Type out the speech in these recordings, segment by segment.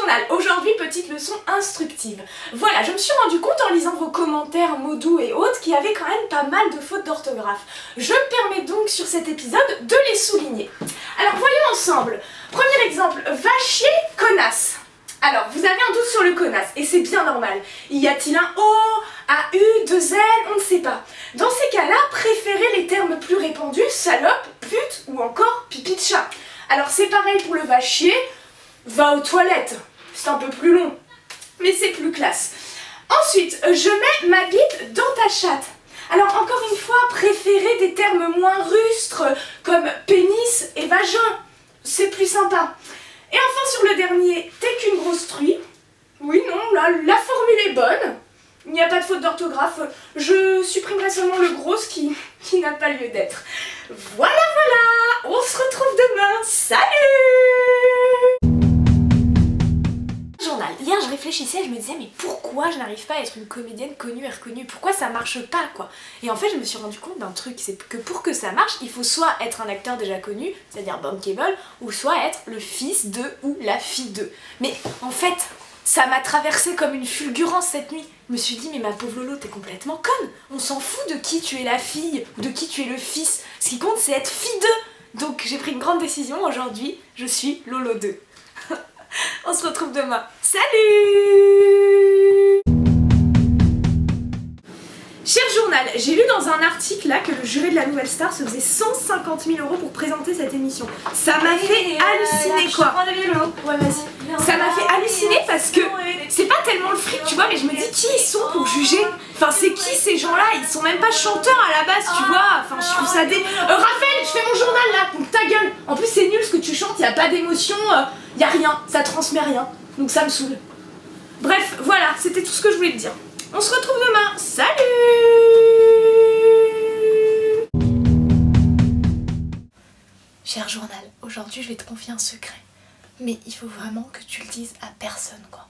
journal, aujourd'hui petite leçon instructive. Voilà, je me suis rendu compte en lisant vos commentaires, mots doux et autres, qu'il y avait quand même pas mal de fautes d'orthographe. Je me permets donc sur cet épisode de les souligner. Alors voyons ensemble. Premier exemple, va chier connasse. Alors, vous avez un doute sur le connasse, et c'est bien normal. Y a-t-il un O, un U, deux L, on ne sait pas. Dans ces cas-là, préférez les termes plus répandus, salope, pute ou encore pipi de chat. Alors c'est pareil pour le va chier, va aux toilettes, c'est un peu plus long, mais c'est plus classe. Ensuite, je mets ma bite dans ta chatte. Alors encore une fois, préférez des termes moins rustres, comme pénis et vagin, c'est plus sympa. Et enfin sur le dernier, t'es qu'une grosse truie. Oui, non, là, la formule est bonne. Il n'y a pas de faute d'orthographe. Je supprimerai seulement le gros qui n'a pas lieu d'être. Voilà, voilà. On se retrouve demain. Salut! Journal. Hier, je réfléchissais, je me disais, mais pourquoi je n'arrive pas à être une comédienne connue et reconnue? Pourquoi ça marche pas, quoi? Et en fait, je me suis rendu compte d'un truc, c'est que pour que ça marche, il faut soit être un acteur déjà connu, c'est-à-dire bankable, ou soit être le fils de ou la fille de. Mais en fait, ça m'a traversé comme une fulgurance cette nuit. Je me suis dit, mais ma pauvre Lolo, t'es complètement conne. On s'en fout de qui tu es la fille ou de qui tu es le fils. Ce qui compte, c'est être fille d'eux. Donc j'ai pris une grande décision aujourd'hui, je suis Lolo 2. On se retrouve demain. Salut! Cher journal, j'ai lu dans un article là que le jury de la Nouvelle Star se faisait 150 000 € pour présenter cette émission. Ça m'a fait halluciner quoi. Ouais, vas-y. Ça m'a fait halluciner parce que c'est pas tellement le fric, tu vois, mais je me dis qui ils sont pour juger. Enfin, c'est qui ces gens-là? Ils sont même pas chanteurs à la base, tu vois. Enfin, je trouve ça Raphaël, je fais mon journal là, donc ta gueule. En plus, c'est nul ce que tu chantes, y a pas d'émotion, y a rien, ça transmet rien. Donc ça me saoule. Bref, voilà, c'était tout ce que je voulais te dire. On se retrouve demain. Salut! Cher journal, aujourd'hui je vais te confier un secret. Mais il faut vraiment que tu le dises à personne, quoi.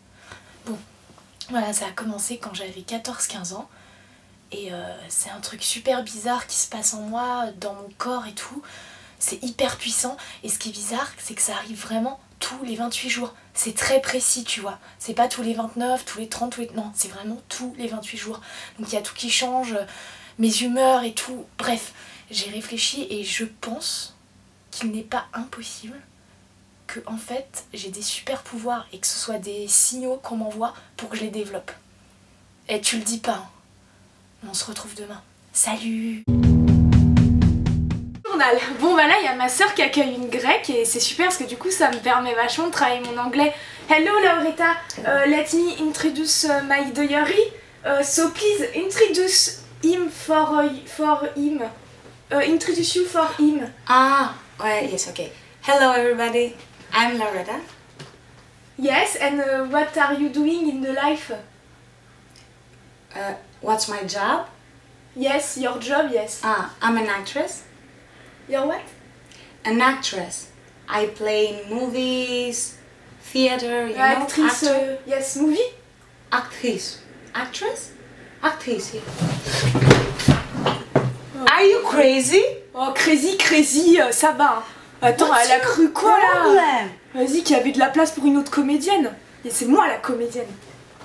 Bon, voilà, ça a commencé quand j'avais 14-15 ans. Et c'est un truc super bizarre qui se passe en moi, dans mon corps et tout. C'est hyper puissant. Et ce qui est bizarre, c'est que ça arrive vraiment tous les 28 jours. C'est très précis, tu vois. C'est pas tous les 29, tous les 30, tous les... Non, c'est vraiment tous les 28 jours. Donc il y a tout qui change, mes humeurs et tout. Bref, j'ai réfléchi et je pense qu'il n'est pas impossible que, en fait, j'ai des super pouvoirs et que ce soit des signaux qu'on m'envoie pour que je les développe. Et tu le dis pas, hein. On se retrouve demain. Salut! Bon bah là il y a ma soeur qui accueille une grecque et c'est super parce que du coup ça me permet vachement de travailler mon anglais. Hello Lauretta, let me introduce my diary. So please introduce him for him. Introduce you for him. Ah, ouais, yes, okay. Hello everybody, I'm Lauretta. Yes, and what are you doing in the life? What's my job? Yes, your job, yes. Ah, I'm an actress. You're what? An actress. I play in movies, theater, you know, Actrice, actor. yes, movie? Actrice. Actress? Actrice, yeah. Are you crazy? Oh, crazy, ça va. Hein. Attends, elle a cru quoi là? Vas-y, qu'il y avait de la place pour une autre comédienne. Et c'est moi la comédienne.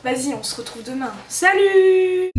Vas-y, on se retrouve demain. Salut!